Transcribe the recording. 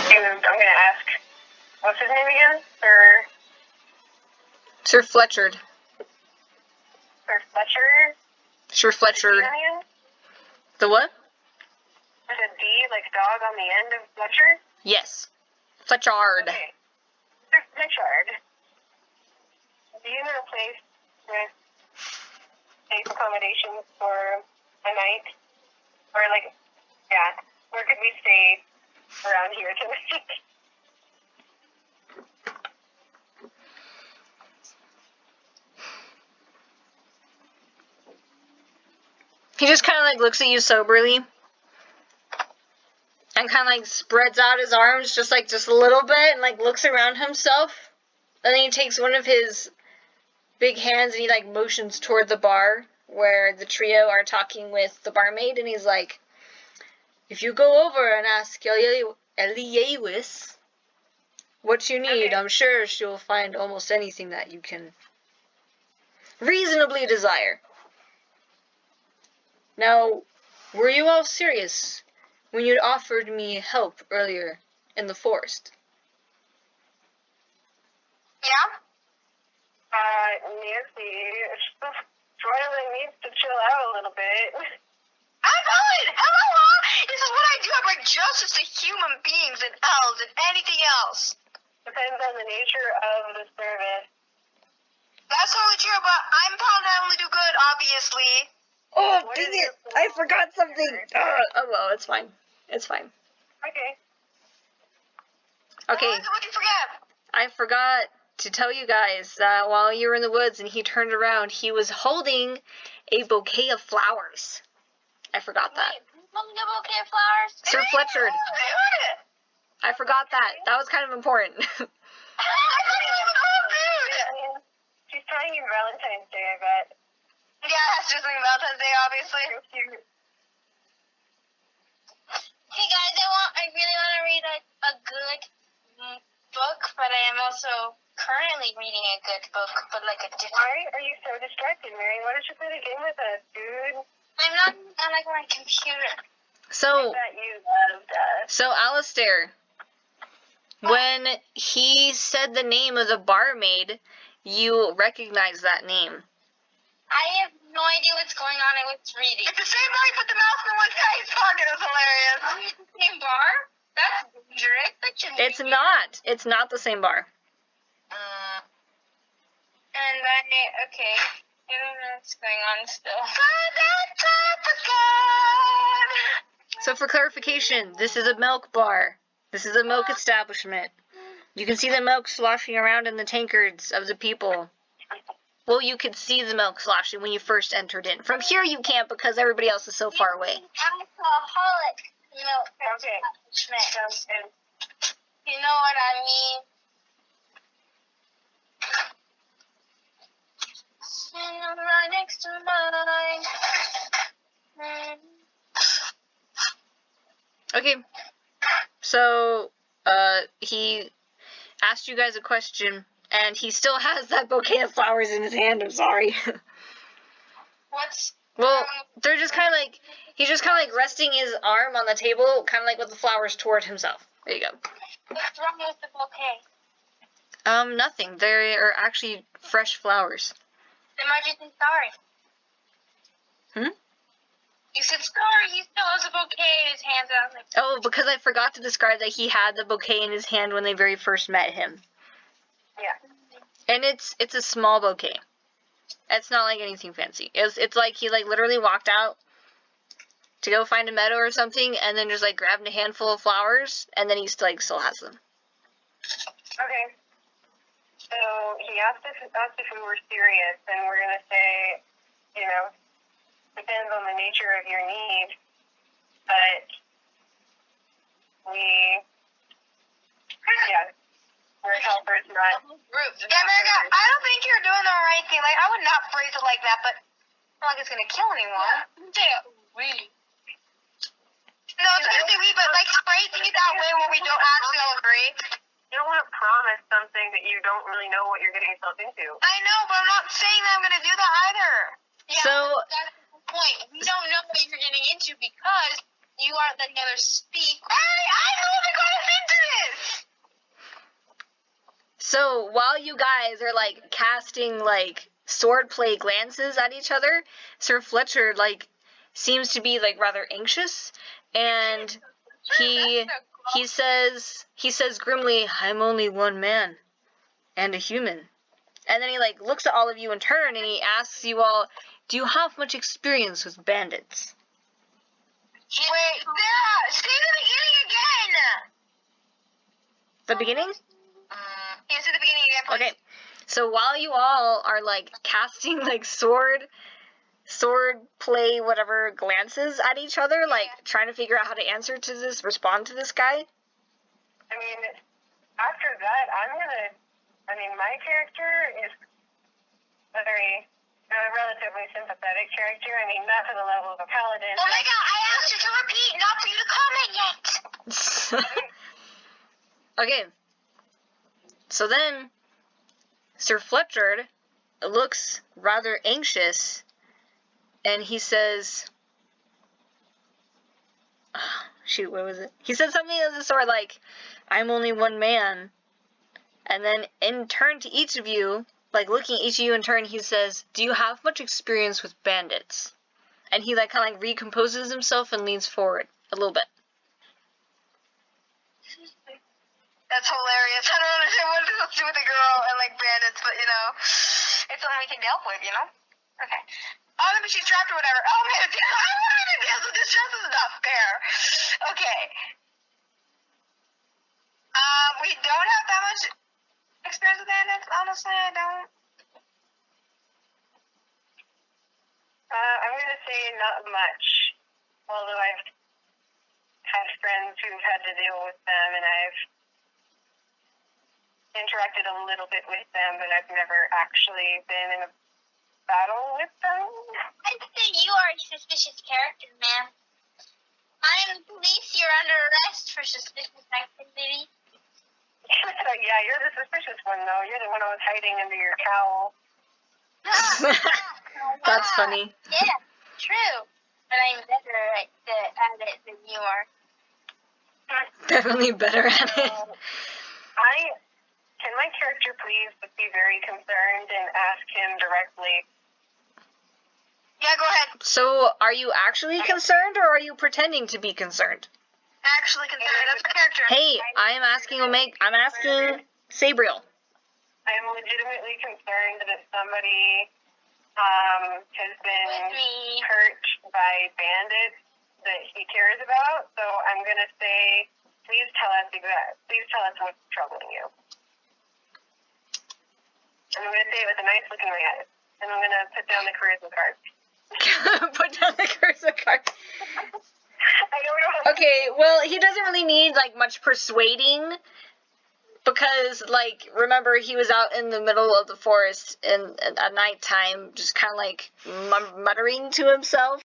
And I'm gonna ask, what's his name again? Sir Fletcher. Sir Fletcher? Sir Fletcher. The what? There's a D, like dog, on the end of Fletcher? Yes. Fletchard. Okay. Sir Fletchard. Do you know a place with safe accommodations for a night? Or like, yeah, where could we stay around here tonight? He just kind of like looks at you soberly. And kind of like spreads out his arms just a little bit and like looks around himself. And then he takes one of his big hands and he like motions toward the bar where the trio are talking with the barmaid, and he's like, if you go over and ask Eliewis what you need, I'm sure she'll find almost anything that you can reasonably desire. Now, were you all serious when you offered me help earlier in the forest? Yeah? Nancy, Royally needs to chill out a little bit. I'm fine! Hello! This is what I do. I bring justice to human beings and elves and anything else. Depends on the nature of the service. That's totally true, but I'm proud to only do good, obviously. Oh, dang it! I forgot something! Oh, well, it's fine. It's fine. Okay. Okay. What did you forget? I forgot to tell you guys that while you were in the woods and he turned around, he was holding a bouquet of flowers. I forgot that. Wait, holding a bouquet of flowers? Sir Fletcher. I forgot that. That was kind of important. I didn't even know, dude! She's trying your Valentine's Day, I bet. Yeah, it's just like Valentine's Day, obviously. Hey guys, I really want to read a good book, but I am also currently reading a good book, but like a different. Why are you so distracted, Mary? Why don't you play the game with us, dude? I'm not on like my computer. So, I bet you loved us. So Alistair, when he said the name of the barmaid, you recognize that name. I have no idea what's going on. I was reading. It's the same bar he put the mouse in one guy's pocket. It was hilarious. It's the same bar? That's dangerous. That shouldn't It's be. not. It's not the same bar. And okay. I don't know what's going on still. So for clarification, this is a milk bar. This is a milk establishment. You can see the milk sloshing around in the tankards of the people. Well, you could see the milk sloshing when you first entered in. From here you can't because everybody else is so far away. Alcoholic milk establishment. You know what I mean? And right next to mine. Okay. So, he asked you guys a question, and he still has that bouquet of flowers in his hand. I'm sorry. What's... Well, they're just kind of like, he's just kind of like resting his arm on the table, kind of like with the flowers toward himself. There you go. What's wrong with the bouquet? Nothing. They are actually fresh flowers. Then why'd you say sorry? You said sorry, he still has a bouquet in his hands. I was like, oh, because I forgot to describe that he had the bouquet in his hand when they very first met him. Yeah. And it's a small bouquet. It's not like anything fancy. It's like he like literally walked out to go find a meadow or something, and then just like grabbed a handful of flowers, and then he still has them. Okay. So he asked if we were serious, and we're gonna say, depends on the nature of your need, but we're helpers, not. Yeah, America, I don't think you're doing the right thing. Like, I would not phrase it like that, but not like it's gonna kill anyone. Yeah, we. No, it's gonna say we, but like phrasing it that way when we don't actually all agree. You don't want to promise something that you don't really know what you're getting yourself into. I know, but I'm not saying that I'm gonna do that either. Yeah, so that's the point. We don't know what you're getting into because you aren't letting others speak. Hey, I know what got us into this! So while you guys are like casting like swordplay glances at each other, Sir Fletcher like seems to be like rather anxious, and he says grimly, "I'm only one man and a human." And then he like looks at all of you in turn and he asks you all, "Do you have much experience with bandits?" Wait, Sarah, say the beginning again. The beginning? Yeah, say the beginning again, please. Okay. So while you all are like casting like sword play whatever glances at each other, like trying to figure out how to answer to this, respond to this guy. I mean, after that, my character is a relatively sympathetic character. I mean, not to the level of a paladin. Oh my god, I asked you to repeat, not for you to comment yet. Okay. So then, Sir Fletcher looks rather anxious, and he says, shoot, what was it? He said something of the sort like, "I'm only one man." And then in turn to each of you, like looking at each of you in turn, he says, "Do you have much experience with bandits?" And he like kind of like recomposes himself and leans forward a little bit. That's hilarious. I don't understand what this has to do with a girl and like bandits, but you know, it's something we can deal with, you know? Okay. Oh, maybe she's trapped or whatever. Oh man, I wanted to deal with this. This is not fair. Okay. We don't have that much experience with bandits. Honestly, I don't. I'm gonna say not much. Although I've had friends who've had to deal with them, and I've interacted a little bit with them, but I've never actually been in a battle with them. I'd say you are a suspicious character, ma'am. I am the police. You're under arrest for suspicious activity. Yeah, you're the suspicious one, though. You're the one who was hiding under your cowl. That's funny. Yeah, true. But I'm better at it than you are. Definitely better at it. Can my character please be very concerned and ask him directly? Yeah, go ahead. So, are you actually concerned, or are you pretending to be concerned? Actually concerned. That's the character. Hey, I'm asking Sabriel. I'm legitimately concerned that somebody has been hurt by bandits that he cares about. So I'm gonna say, please tell us what's troubling you. And I'm gonna say it with a nice look in my eyes. And I'm gonna put down the charisma card. Put down the charisma card. I don't know. Okay, well, he doesn't really need like much persuading, because like remember he was out in the middle of the forest at nighttime, just kind of like muttering to himself.